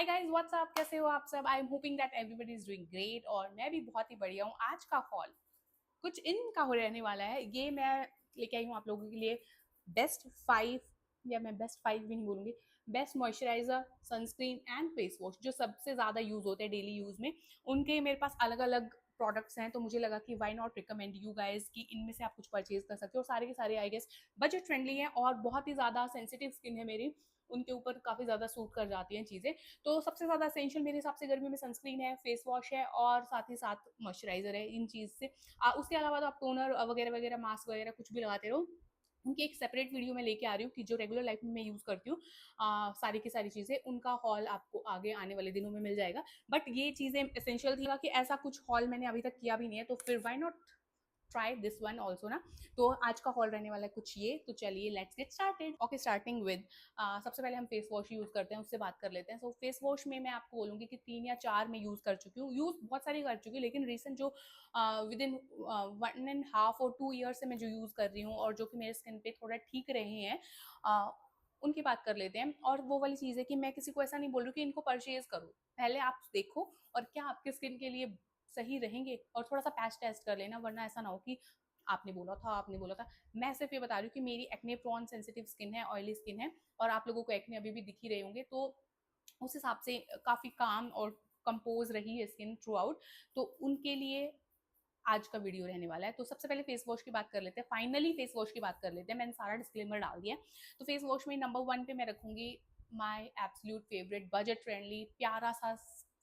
Hi guys, what's up, कैसे हो आप सब? I am hoping that everybody is doing great और मैं भी बहुत ही बढ़िया हूँ। आज का हॉल कुछ इनका हो रहने वाला है। ये मैं लेके आई हूँ आप लोगों के लिए बेस्ट 5, या मैं बेस्ट 5 भी नहीं बोलूँगी, best moisturiser, sunscreen and face wash जो सबसे ज़्यादा यूज़ होते हैं डेली यूज़ में। उनके मेरे पास अलग अलग प्रोडक्ट्स हैं, तो मुझे लगा कि why not recommend you guys कि इनमें से आप कुछ परचेज कर सकते हो। और सारे के सारे आई गेस बजट फ्रेंडली हैं और बहुत ही ज़्यादा सेंसिटिव स्किन है मेरी, उनके ऊपर काफ़ी ज़्यादा सूट कर जाती हैं चीज़ें। तो सबसे ज़्यादा एसेंशियल मेरे हिसाब से गर्मी में सनस्क्रीन है, फेस वॉश है और साथ ही साथ मॉइस्चराइजर है। इन चीज़ से उसके अलावा तो आप टोनर वगैरह वगैरह, मास्क वगैरह कुछ भी लगाते रहो। उनकी एक सेपरेट वीडियो मैं लेके आ रही हूँ कि जो रेगुलर लाइफ में मैं यूज़ करती हूँ सारी की सारी चीज़ें, उनका हॉल आपको आगे आने वाले दिनों में मिल जाएगा। बट ये चीज़ें एसेंशियल थी कि ऐसा कुछ हॉल मैंने अभी तक किया भी नहीं है, तो फिर why not try this one also ना। तो आज का हॉल रहने वाला है कुछ ये, तो चलिए let's get started. Okay, starting with सबसे पहले हम फेस वॉश यूज करते हैं, उससे बात कर लेते हैं। सो फेस वॉश में मैं आपको बोलूंगी कि 3 या 4 मैं यूज कर चुकी हूँ। यूज बहुत सारी कर चुकी हूँ, लेकिन रिसेंट जो विद इन 1.5 और 2 ईयर से मैं जो यूज कर रही हूँ और जो कि मेरे स्किन पे थोड़ा ठीक रहे हैं, उनकी बात कर लेते हैं। और वो वाली चीज़ है कि मैं किसी को ऐसा नहीं बोल रही हूँ कि इनको परचेज करो, पहले आप देखो और क्या आपके स्किन के लिए सही रहेंगे, और थोड़ा सा पैच टेस्ट कर लेना, वरना ऐसा ना हो कि आपने बोला था। मैं सिर्फ ये बता रही हूँ कि मेरी एक्ने प्रोन सेंसिटिव स्किन है, ऑयली स्किन है, और आप लोगों को एक्ने अभी भी दिख ही रहे होंगे, तो उस हिसाब से काफ़ी काम और कंपोज रही है स्किन थ्रू आउट। तो उनके लिए आज का वीडियो रहने वाला है। तो सबसे पहले फेस वॉश की बात कर लेते हैं, फाइनली फेस वॉश की बात कर लेते हैं। मैंने सारा डिस्क्लेमर डाल दिया है। तो फेस वॉश में नंबर 1 पे मैं रखूंगी my absolute favourite budget friendly प्यारा सा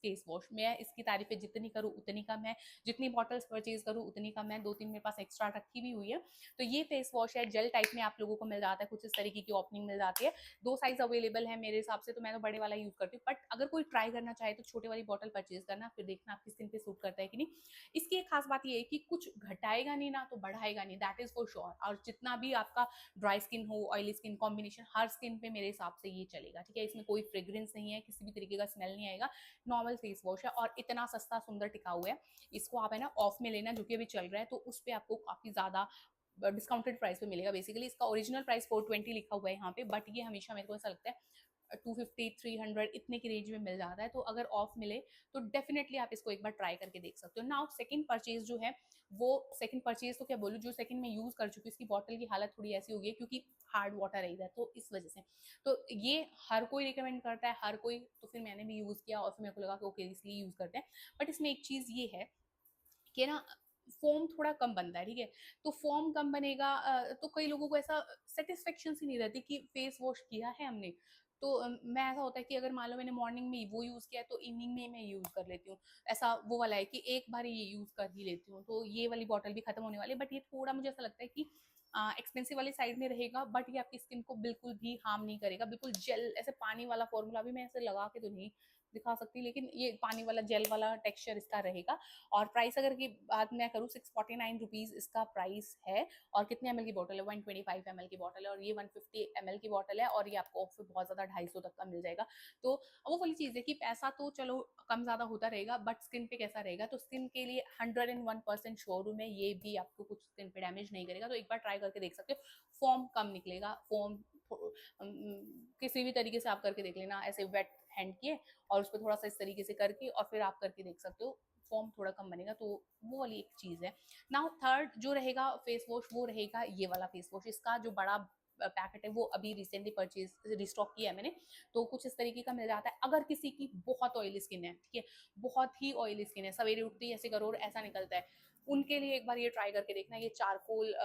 फेस वॉश। मैं इसकी तारीफें जितनी करूँ उतनी कम है, जितनी बॉटल्स परचेज करूँ उतनी कम है। 2-3 मेरे पास एक्स्ट्रा रखी भी हुई है। तो ये फेस वॉश है, जेल टाइप में आप लोगों को मिल जाता है, कुछ इस तरीके की ओपनिंग मिल जाती है। 2 साइज अवेलेबल है मेरे हिसाब से, तो मैं तो बड़े वाला यूज करती हूँ। बट अगर कोई ट्राई करना चाहे तो छोटे वाली बॉटल परचेज करना, फिर देखना आपकी स्किन पे सूट करता है कि नहीं। इसकी एक खास बात ये है कि कुछ घटाएगा नहीं ना तो बढ़ाएगा नहीं, दैट इज फॉर श्योर। और जितना भी आपका ड्राई स्किन हो, ऑयली स्किन कॉम्बिनेशन, हर स्किन पे मेरे हिसाब से ये चलेगा। ठीक है, इसमें कोई फ्रेग्रेंस नहीं है, किसी भी तरीके का स्मेल नहीं आएगा। नॉर्मल फेस वॉश है और इतना सस्ता सुंदर टिकाऊ है। इसको आप है ना ऑफ में लेना, जो कि अभी चल रहा है, तो उस पर आपको काफी ज्यादा डिस्काउंटेड प्राइस पे मिलेगा। बेसिकली इसका ओरिजिनल प्राइस 420 लिखा हुआ है यहाँ पे, बट ये हमेशा मेरे को ऐसा लगता है 250 300 इतने की रेंज में मिल जाता है। तो अगर ऑफ मिले तो डेफिनेटली आप इसको एक बार ट्राई करके देख सकते हो। नाउ सेकंड परचेज जो है, वो सेकंड परचेज तो क्या बोलूँ, जो सेकंड में यूज कर चुकी हूँ, इसकी बॉटल की हालत थोड़ी ऐसी हो गई है क्योंकि हार्ड वाटर रही है, तो इस वजह से। तो ये हर कोई रिकमेंड करता है, हर कोई, तो फिर मैंने भी यूज किया और फिर मेरे को लगा कि ओके इसलिए यूज करते हैं। बट इसमें एक चीज ये है कि ना, फोम थोड़ा कम बनता है। ठीक है, तो फोम कम बनेगा तो कई लोगों को ऐसा सेटिस्फेक्शन सी नहीं रहती कि फेस वॉश किया है हमने। तो मैं, ऐसा होता है कि अगर मान लो मैंने मॉर्निंग में वो यूज किया है तो इवनिंग में मैं यूज कर लेती हूँ। ऐसा वो वाला है कि एक बार ये यूज कर ही लेती हूँ, तो ये वाली बॉटल भी खत्म होने वाली है। बट ये थोड़ा मुझे ऐसा लगता है कि एक्सपेंसिव वाली साइड में रहेगा, बट ये आपकी स्किन को बिल्कुल भी हार्म नहीं करेगा। बिल्कुल जेल, ऐसे पानी वाला फॉर्मूला भी मैं ऐसे लगा के तो नहीं दिखा सकती, लेकिन ये पानी वाला जेल वाला टेक्सचर इसका रहेगा। और प्राइस अगर की बात मैं करूँ, 649 रुपीज इसका प्राइस है। और कितने एमएल की बॉटल है? 125 एमएल की बॉटल है, और ये 150 एमएल की बॉटल है, और ये आपको ऑफ बहुत ज्यादा 250 तक का मिल जाएगा। तो वो वाली चीज है कि पैसा तो चलो कम ज्यादा होता रहेगा, बट स्किन पे कैसा रहेगा, तो स्किन के लिए 101% शोरूम है, ये भी आपको कुछ स्किन पे डैमेज नहीं करेगा। तो एक बार ट्राई करके देख सकते हो। फॉर्म कम निकलेगा, फॉर्म किसी भी तरीके से आप करके देख लेना, ऐसे वेट हैंड किए और उस पर थोड़ा सा इस तरीके से करके और फिर आप करके देख सकते हो, फॉर्म थोड़ा कम बनेगा। तो वो वाली एक चीज है। नाउ थर्ड जो रहेगा फेस वॉश, वो रहेगा ये वाला फेस वॉश। इसका जो बड़ा पैकेट है वो अभी रिसेंटली परचेज रिस्टॉक किया है मैंने, तो कुछ इस तरीके का मिल जाता है। अगर किसी की बहुत ऑयली स्किन है, ठीक है, बहुत ही ऑयली स्किन है, सवेरे उठते ही ऐसे करो और ऐसा निकलता है, उनके लिए एक बार ये ट्राई करके देखना। ये चारकोल,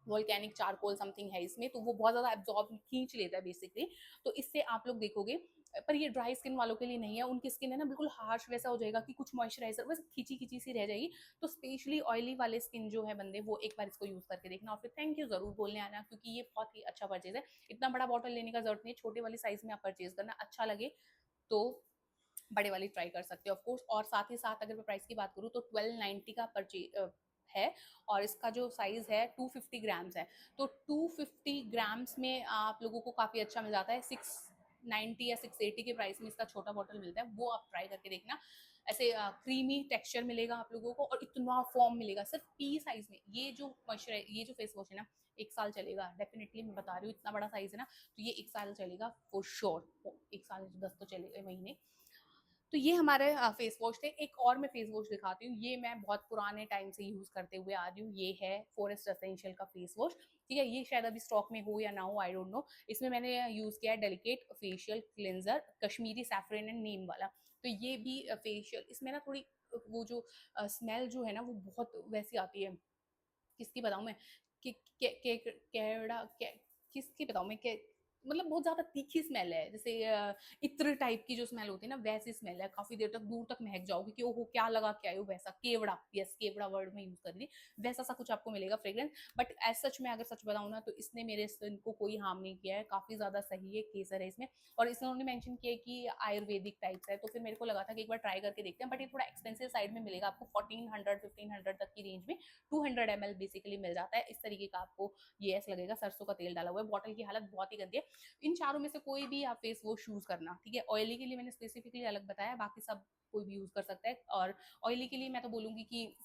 वोल्केनिक चारकोल समथिंग है इसमें, तो वो बहुत ज्यादा एब्जॉर्ब खींच लेता है बेसिकली। तो इससे आप लोग देखोगे, पर ये ड्राई स्किन वालों के लिए नहीं है। उनकी स्किन है ना बिल्कुल हार्श वैसा हो जाएगा कि कुछ मॉइस्चराइजर बस खींची खींची सी रह जाएगी। तो स्पेशली ऑयली वाले स्किन जो है बंदे, वो एक बार इसको यूज करके देखना और फिर थैंक यू जरूर बोलने आना, क्योंकि ये बहुत ही अच्छा परचेज है। इतना बड़ा बॉटल लेने का जरूरत नहीं है, छोटे वाली साइज में आप परचेज करना, अच्छा लगे तो बड़े वाली ट्राई कर सकते हो ऑफकोर्स। और साथ ही साथ अगर मैं प्राइस की बात करूँ तो 1290 का परचेज है, और इसका जो साइज है 250 ग्राम्स है। तो 250 ग्राम्स में आप लोगों को काफ़ी अच्छा मिल जाता है। 6 690 या 680 के प्राइस में इसका छोटा बॉटल मिलता है, वो आप ट्राई करके देखना। ऐसे क्रीमी टेक्सचर मिलेगा आप लोगों को और इतना फॉर्म मिलेगा सिर्फ पी साइज में। ये जो फेस वॉश है ना, 1 साल चलेगा डेफिनेटली, मैं बता रही हूँ, इतना बड़ा साइज है ना, तो ये 1 साल चलेगा फॉर श्योर। 1 साल 10 तो चलेगा महीने। तो ये हमारे फेस वॉश थे। एक और मैं फेस वॉश दिखाती हूँ, ये मैं बहुत पुराने टाइम से यूज करते हुए आ रही हूँ। ये है फॉरेस्ट एसेंशियल का फेस वॉश, ठीक है। ये शायद अभी स्टॉक में हो या ना हो, आई डोंट नो। इसमें मैंने यूज किया है delicate facial cleanser Kashmiri saffron and neem वाला। तो ये भी फेशियल, इसमें ना थोड़ी वो जो स्मेल जो है ना वो बहुत वैसी आती है, किसकी बताऊं मैं, कि केड़ा किसकी बताऊं मैं, मतलब बहुत ज्यादा तीखी स्मेल है, जैसे इत्र टाइप की जो स्मेल होती है ना, वैसी स्मेल है। काफी देर तक दूर तक महक जाओगे कि ओहो क्या लगा क्या है, वैसा केवड़ा, यस केवड़ा वर्ड में यूज कर रही, वैसा सा कुछ आपको मिलेगा फ्रेग्रेंस। बट एज सच में अगर सच बताऊं ना, तो इसने मेरे स्किन को कोई हार्म नहीं किया है, काफी ज्यादा सही है, केसर है इसमें। और इसने उन्होंने मेंशन किया है कि आयुर्वेदिक टाइप है, तो फिर मेरे को लगा था कि एक बार ट्राई करके देखते हैं। बट ये थोड़ा एक्सपेंसिव साइड में मिलेगा आपको, 1400 1500 तक की रेंज में 200 ml बेसिकली मिल जाता है इस तरीके का आपको। ये ऐसा लगेगा सरसों का तेल डाला हुआ है। बॉटल की हालत बहुत ही गंदी है। इन चारों में से कोई भी आप फेस वॉश यूज करना, ठीक है। ऑयली के लिए मैंने स्पेसिफिकली अलग बताया, बाकी सब कोई भी यूज कर सकता है। और ऑयली के लिए मैं तो बोलूंगी कि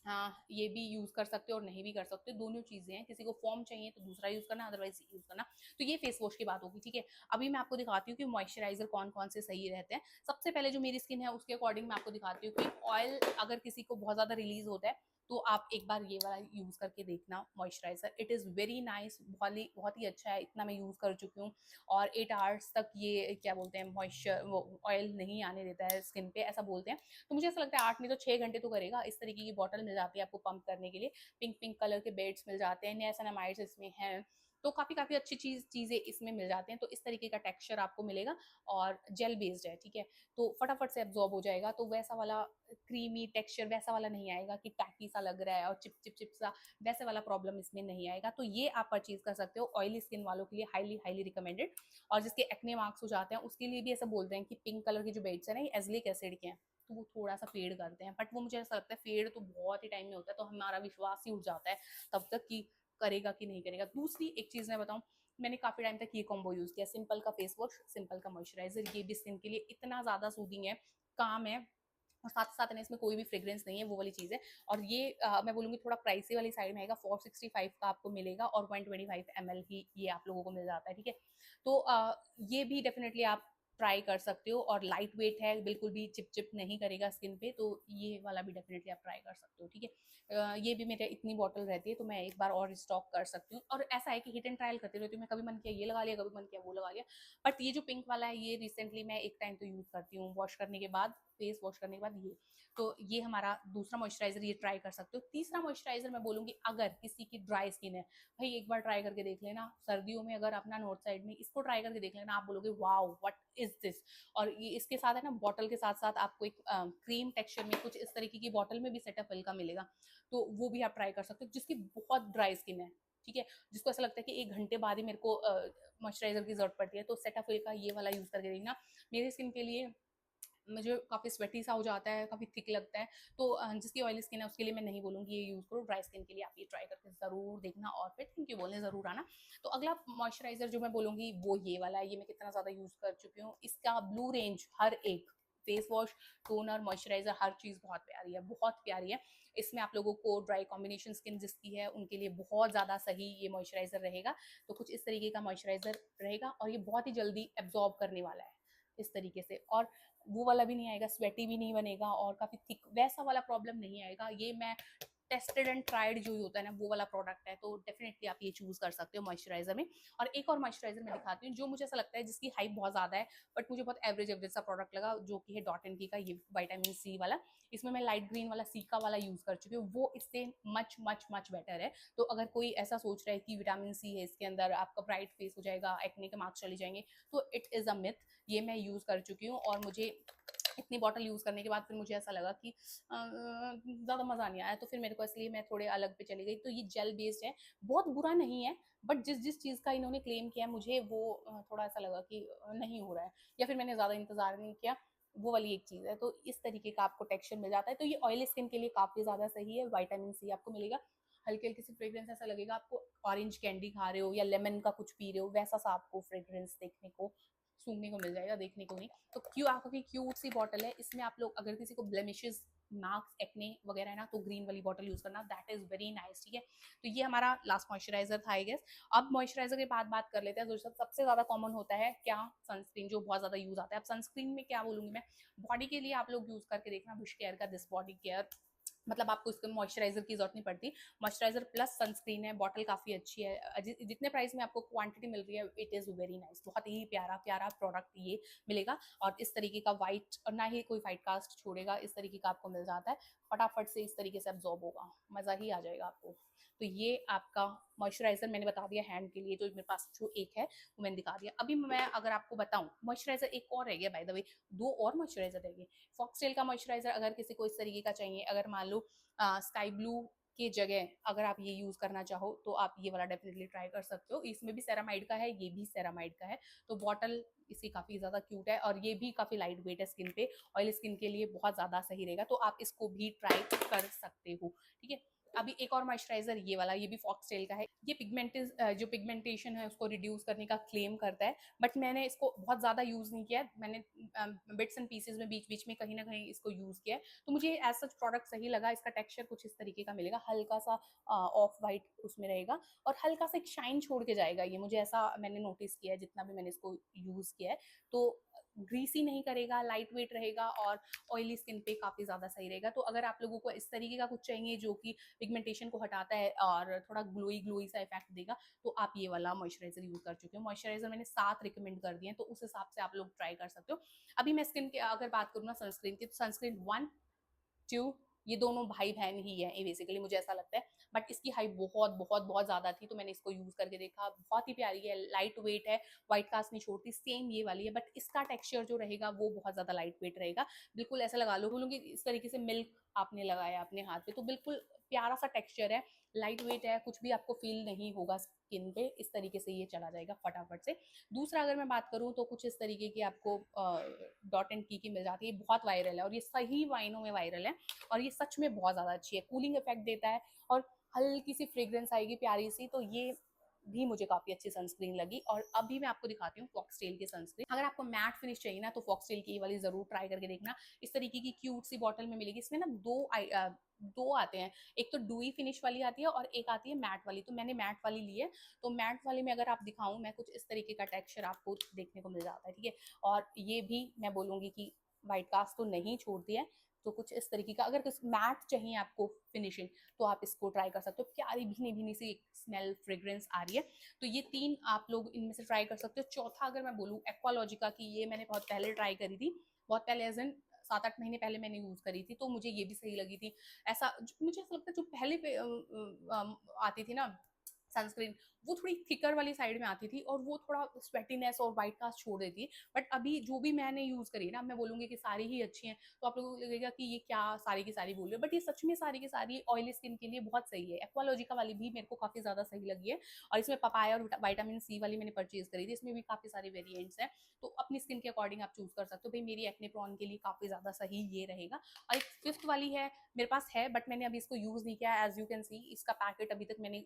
हाँ, ये भी यूज कर सकते हो और नहीं भी कर सकते, दोनों चीजें हैं। किसी को फॉर्म चाहिए तो दूसरा यूज करना, अदरवाइज यूज करना। तो ये फेस वॉश की बात होगी, ठीक है। अभी मैं आपको दिखाती हूँ कि मॉइस्चराइजर कौन कौन से सही रहते हैं। सबसे पहले जो मेरी स्किन है उसके अकॉर्डिंग मैं आपको दिखाती हूँ कि ऑयल अगर किसी को बहुत ज्यादा रिलीज होता है, तो आप एक बार ये वाला यूज करके देखना moisturiser. It is very nice, बहुत ही अच्छा है, इतना मैं यूज कर चुकी हूँ। और 8 आवर्स तक ये क्या बोलते हैं मॉइस्चर, वो ऑयल नहीं आने देता है स्किन पे, ऐसा बोलते हैं। तो मुझे ऐसा लगता है 8 नहीं तो 6 घंटे तो करेगा। इस तरीके की बॉटल मिल जाती है आपको पंप करने के लिए, पिंक पिंक कलर के बेड्स मिल जाते हैं, नियासिनामाइड्स इसमें हैं। तो काफी काफी अच्छी चीजें इसमें मिल जाती हैं। तो इस तरीके का टेक्सचर आपको मिलेगा और जेल बेस्ड है, ठीक है। तो फटाफट से एब्जॉर्ब हो जाएगा। तो वैसा वाला क्रीमी टेक्सचर वैसा वाला नहीं आएगा कि टैकी सा लग रहा है और चिप चिप चिप सा, वैसे वाला प्रॉब्लम इसमें नहीं आएगा। तो ये आप परचेज कर सकते हो ऑयली स्किन वालों के लिए, हाईली हाईली रिकमेंडेड। और जिसके एक्ने मार्क्स हो जाते हैं उसके लिए भी ऐसा बोलते हैं कि पिंक कलर के जो बेड्स है ना, ये एजलिक एसिड के हैं, तो वो थोड़ा सा फेड करते हैं। बट वो मुझे ऐसा लगता है फेड तो बहुत ही टाइम में होता है, तो हमारा विश्वास ही उठ जाता है तब तक कि करेगा कि नहीं करेगा। दूसरी एक चीज मैं बताऊं, मैंने काफी टाइम तक ये कॉम्बो यूज किया, सिंपल का फेस वॉश, सिंपल का मॉइस्चराइजर। ये भी स्किन के लिए इतना ज्यादा सूदिंग है, काम है, और साथ साथ में इसमें कोई भी फ्रेग्रेंस नहीं है, वो वाली चीज है। और ये मैं बोलूंगी थोड़ा प्राइसी वाली साइड में आएगा, 465 का आपको मिलेगा और 125 ml ही ये आप लोगों को मिल जाता है, ठीक है। तो ये भी डेफिनेटली आप ट्राई कर सकते हो, और लाइट वेट है, बिल्कुल भी चिप चिप नहीं करेगा स्किन पे, तो ये वाला भी डेफिनेटली आप ट्राई कर सकते हो, ठीक है। ये भी मेरे इतनी बॉटल रहती है, तो मैं एक बार और स्टॉक कर सकती हूँ। और ऐसा है कि हिट एंड ट्रायल करती रहती हूँ मैं, कभी मन किया ये लगा लिया, कभी मन किया वो लगा लिया। बट ये जो पिंक वाला है, ये रिसेंटली मैं एक टाइम तो यूज करती हूँ, वॉश करने के बाद, फेस वॉश करने के बाद ये। तो ये हमारा दूसरा मॉइस्चराइजर, ये ट्राई कर सकते हो। तीसरा मॉइस्चराइजर मैं बोलूंगी, अगर किसी की ड्राई स्किन है, भाई एक बार ट्राई करके देख लेना। सर्दियों में अगर अपना नॉर्थ साइड में इसको ट्राई करके देख लेना, आप बोलोगे वाओ व्हाट इज दिस। और ये इसके साथ है ना, बॉटल के साथ साथ आपको एक क्रीम टेक्सचर में कुछ इस तरीके की बॉटल में भी सेटअप का मिलेगा, तो वो भी आप ट्राई कर सकते हो। जिसकी बहुत ड्राई स्किन है, ठीक है, जिसको ऐसा लगता है कि 1 घंटे बाद ही मेरे को मॉइस्चराइजर की जरूरत पड़ती है, तो सेटाफिल का ये वाला यूज करके देखना। मेरी स्किन के लिए मुझे काफ़ी स्वेटी सा हो जाता है, काफ़ी थिक लगता है, तो जिसकी ऑयली स्किन है उसके लिए मैं नहीं बोलूँगी ये यूज़ करो। ड्राई स्किन के लिए आप ये ट्राई करके ज़रूर देखना और फिर थैंक यू बोलने ज़रूर आना। तो अगला मॉइस्चराइजर जो मैं बोलूँगी वो ये वाला है। ये मैं कितना ज़्यादा यूज़ कर चुकी हूँ। इसका ब्लू रेंज, हर एक फेस वॉश, टोनर, मॉइस्चराइजर, हर चीज़ बहुत प्यारी है, बहुत प्यारी है। इसमें आप लोगों को ड्राई कॉम्बिनेशन स्किन जिसकी है उनके लिए बहुत ज़्यादा सही ये मॉइस्चराइजर रहेगा। तो कुछ इस तरीके का मॉइस्चराइजर रहेगा, और ये बहुत ही जल्दी एब्जॉर्ब करने वाला है इस तरीके से। और वो वाला भी नहीं आएगा, स्वेटी भी नहीं बनेगा, और काफी थिक वैसा वाला प्रॉब्लम नहीं आएगा। ये मैं टेस्टेड एंड ट्राइड जो होता है ना, वो वाला प्रोडक्ट है, तो डेफिनेटली आप ये चूज कर सकते हो मॉइस्चराइजर में। और एक और मॉइस्चराइजर मैं दिखाती हूँ जो मुझे ऐसा लगता है जिसकी हाइप बहुत ज्यादा है, बट मुझे बहुत एवरेज एवरेज सा प्रोडक्ट लगा, जो कि है डॉट एंड की का ये विटामिन सी वाला। इसमें मैं लाइट ग्रीन वाला सीका वाला यूज कर चुकी हूँ, वो इससे मच मच मच बेटर है। तो अगर कोई ऐसा सोच रहा है कि विटामिन सी है इसके अंदर, आपका ब्राइट फेस हो जाएगा, एक्ने के मार्क्स चले जाएंगे, तो इट इज अ मिथ। ये मैं यूज कर चुकी हूँ, और मुझे इतनी बॉटल यूज करने के बाद फिर मुझे ऐसा लगा कि ज्यादा मजा नहीं आया, तो फिर मेरे को इसलिए मैं थोड़े अलग पे चली गई। तो ये जेल बेस्ड है, बहुत बुरा नहीं है, बट जिस जिस चीज का इन्होंने क्लेम किया मुझे वो थोड़ा ऐसा लगा कि नहीं हो रहा है, या फिर मैंने ज्यादा इंतजार नहीं किया। वो वाली एक चीज है। तो इस तरीके का आपको टेक्सचर मिल जाता है। तो ये ऑयली स्किन के लिए काफी ज्यादा सही है। विटामिन सी आपको मिलेगा, हल्की हल्की सी फ्रेग्रेंस, ऐसा लगेगा आपको ऑरेंज कैंडी खा रहे हो या लेमन का कुछ पी रहे हो, वैसा सा आपको फ्रेग्रेंस देखने को सूंघने को मिल जाएगा, देखने को नहीं। तो क्यों आंखों की क्यूट सी बॉटल है, इसमें आप लोग अगर किसी को ब्लेमिशेस, मार्क्स, एक्ने वगैरह है ना, तो ग्रीन वाली बॉटल यूज करना, दैट इज वेरी नाइस। ठीक है, तो ये हमारा लास्ट मॉइस्चराइजर था आई गेस। अब मॉइस्चराइजर के बाद बात कर लेते हैं जो सबसे ज्यादा कॉमन होता है, क्या, सनस्क्रीन, जो बहुत ज्यादा यूज आता है। अब सनस्क्रीन में क्या बोलूंगी मैं, बॉडी के लिए आप लोग यूज करके देखना बुश केयर का दिस बॉडी केयर, मतलब आपको इसके मॉइस्चराइजर की जरूरत नहीं पड़ती। मॉइस्चराइजर प्लस सनस्क्रीन है, बॉटल काफी अच्छी है, जितने प्राइस में आपको क्वांटिटी मिल रही है, इट इज वेरी नाइस, बहुत ही प्यारा प्यारा प्रोडक्ट ये मिलेगा। और इस तरीके का वाइट, और ना ही कोई वाइट कास्ट छोड़ेगा, इस तरीके का आपको मिल जाता है, फटाफट से इस तरीके से एब्जॉर्ब होगा, मजा ही आ जाएगा आपको। तो ये आपका मॉइस्चराइजर मैंने बता दिया हैंड के लिए, जो मेरे पास जो एक है वो मैंने दिखा दिया। अभी मैं अगर आपको बताऊं, मॉइस्चराइजर एक और रह गया बाय द वे, 2 और मॉइस्चराइजर रह गए। फॉक्सटेल का मॉइस्चराइजर अगर किसी को इस तरीके का चाहिए, अगर मान लो स्काई ब्लू की जगह अगर आप ये यूज करना चाहो, तो आप ये वाला डेफिनेटली ट्राई कर सकते हो। इसमें भी सेरामाइड का है, ये भी सेरामाइड का है, तो बॉटल इसकी काफी ज्यादा क्यूट है, और ये भी काफी लाइट वेट है स्किन पे, ऑयल स्किन के लिए बहुत ज्यादा सही रहेगा, तो आप इसको भी ट्राई कर सकते हो। ठीक है, अभी एक और मॉइस्चराइजर ये वाला, ये भी फॉक्सटेल का है, ये जो पिगमेंटेशन है उसको रिड्यूस करने का क्लेम करता है, बट मैंने इसको बहुत ज्यादा यूज नहीं किया है, मैंने बिट्स एंड पीसेज में बीच बीच में कहीं ना कहीं इसको यूज किया है, तो मुझे एज सच प्रोडक्ट सही लगा। इसका टेक्सचर कुछ इस तरीके का मिलेगा, हल्का सा ऑफ वाइट उसमें रहेगा, और हल्का सा एक शाइन छोड़ के जाएगा, ये मुझे ऐसा मैंने नोटिस किया है जितना भी मैंने इसको यूज किया है। तो ग्रीसी नहीं करेगा, लाइट वेट रहेगा, और ऑयली स्किन पे काफी ज्यादा सही रहेगा। तो अगर आप लोगों को इस तरीके का कुछ चाहिए जो कि पिगमेंटेशन को हटाता है और थोड़ा ग्लोई ग्लोई सा इफेक्ट देगा, तो आप ये वाला मॉइस्चराइजर यूज कर चुके हो। मॉइस्चराइजर मैंने 7 रिकमेंड कर दिए हैं, तो उस हिसाब से आप लोग ट्राई कर सकते हो। अभी मैं स्किन के अगर बात करूँ ना सनस्क्रीन की, तो सनस्क्रीन 1, 2, ये दोनों भाई बहन ही है, ये बेसिकली मुझे ऐसा लगता है, बट इसकी हाइप बहुत बहुत बहुत ज्यादा थी, तो मैंने इसको यूज करके देखा, बहुत ही प्यारी है, लाइट वेट है, व्हाइट कास्ट नहीं छोड़ती, सेम ये वाली है, बट इसका टेक्सचर जो रहेगा वो बहुत ज्यादा लाइट वेट रहेगा। बिल्कुल ऐसा लगा लो बोलूंगी इस तरीके से मिल्क आपने लगाया अपने हाथ पे, तो बिल्कुल प्यारा सा टेक्सचर है, लाइट वेट है, कुछ भी आपको फील नहीं होगा स्किन पे, इस तरीके से ये चला जाएगा फटाफट से। दूसरा अगर मैं बात करूँ तो कुछ इस तरीके की आपको डॉट एंड की मिल जाती है, बहुत वायरल है, और ये सही वाइनों में वायरल है, और ये सच में बहुत ज्यादा अच्छी है, कूलिंग इफेक्ट देता है, और हल्की सी फ्रेग्रेंस आएगी प्यारी सी, तो ये भी मुझे काफी अच्छी सनस्क्रीन लगी। और अभी मैं आपको दिखाती हूँ फॉक्सटेल की सनस्क्रीन। अगर आपको मैट फिनिश चाहिए ना, तो फॉक्सटेल की वाली जरूर ट्राई करके देखना, इस तरीके की क्यूट सी बॉटल में मिलेगी। इसमें ना दो आते हैं, एक तो डूई फिनिश वाली आती है और एक आती है मैट वाली, तो मैंने मैट वाली ली है। तो मैट वाली में अगर आप दिखाऊं मैं, कुछ इस तरीके का टेक्सचर आपको देखने को मिल जाता है। ठीक है, और ये भी मैं बोलूंगी कि व्हाइट कास्ट तो नहीं छोड़ती है, तो कुछ इस तरीके का अगर कुछ मैट चाहिए आपको फिनिशिंग, तो आप इसको ट्राई कर सकते हो। प्यारी भीनी भीनी सी स्मेल फ्रेग्रेंस आ रही है, तो ये 3 आप लोग इनमें से ट्राई कर सकते हो। चौथा अगर मैं बोलूँ एक्वालॉजिका की, ये मैंने बहुत पहले ट्राई करी थी, बहुत पहले एज इन 7-8 महीने पहले मैंने यूज करी थी, तो मुझे ये भी सही लगी थी। ऐसा मुझे ऐसा लगता है जो पहले पे आती थी ना सनस्क्रीन, वो थोड़ी थिकर वाली साइड में आती थी, और वो थोड़ा स्वेटीनेस और व्हाइट कास्ट छोड़ देती है, बट अभी जो भी मैंने यूज करी ना, मैं बोलूंगी कि सारी ही अच्छी हैं। तो आप लोगों को लगेगा कि ये क्या सारी की सारी बोल रहे हो, बट ये सच में सारी की सारी ऑयली स्किन के लिए बहुत सही है। एक्वालॉजिका वाली भी मेरे को काफी ज्यादा सही लगी है, और इसमें पपाया और विटामिन सी वाली मैंने परचेज करी थी, इसमें भी काफी सारे वेरिएंट्स हैं, तो अपनी स्किन के अकॉर्डिंग आप चूज कर सकते हो। भाई मेरी एक्ने प्रोन के लिए काफी ज्यादा सही ये रहेगा। और एक 5th वाली है, मेरे पास है, बट मैंने अभी इसको यूज नहीं किया, एज यू कैन सी इसका पैकेट अभी तक मैंने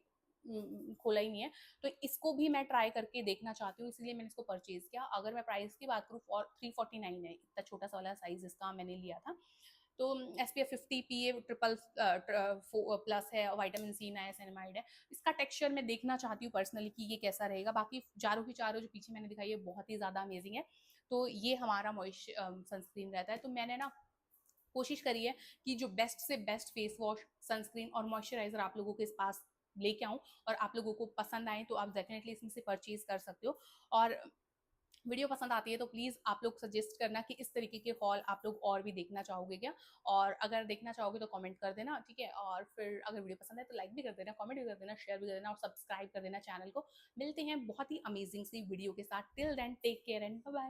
खोला ही नहीं है, तो इसको भी मैं ट्राई करके देखना चाहती हूँ, इसलिए मैंने इसको परचेज किया। अगर मैं प्राइस की बात करूँ, 349 है, इतना छोटा सा वाला साइज इसका मैंने लिया था। तो SPF 50 PA ट्रिपल प्लस है, विटामिन सी, नाइसिनामाइड है। इसका टेक्सचर मैं देखना चाहती हूँ पर्सनली कि ये कैसा रहेगा। बाकी चारों की चारों जो पीछे मैंने दिखाई है बहुत ही ज्यादा अमेजिंग है। तो ये हमारा मॉइस्चर सनस्क्रीन रहता है। तो मैंने ना कोशिश करी है कि जो बेस्ट से बेस्ट फेस वॉश, सनस्क्रीन और मॉइस्चराइजर आप लोगों के पास लेके आऊं, और आप लोगों को पसंद आए तो आप डेफिनेटली इसमें से परचेज कर सकते हो। और वीडियो पसंद आती है तो प्लीज़ आप लोग सजेस्ट करना कि इस तरीके के हॉल आप लोग और भी देखना चाहोगे क्या, और अगर देखना चाहोगे तो कमेंट कर देना, ठीक है। और फिर अगर वीडियो पसंद है तो लाइक भी कर देना, कमेंट भी कर देना, शेयर भी कर देना, और सब्सक्राइब कर देना चैनल को। मिलते हैं बहुत ही अमेजिंग सी वीडियो के साथ। Till then take care and bye bye.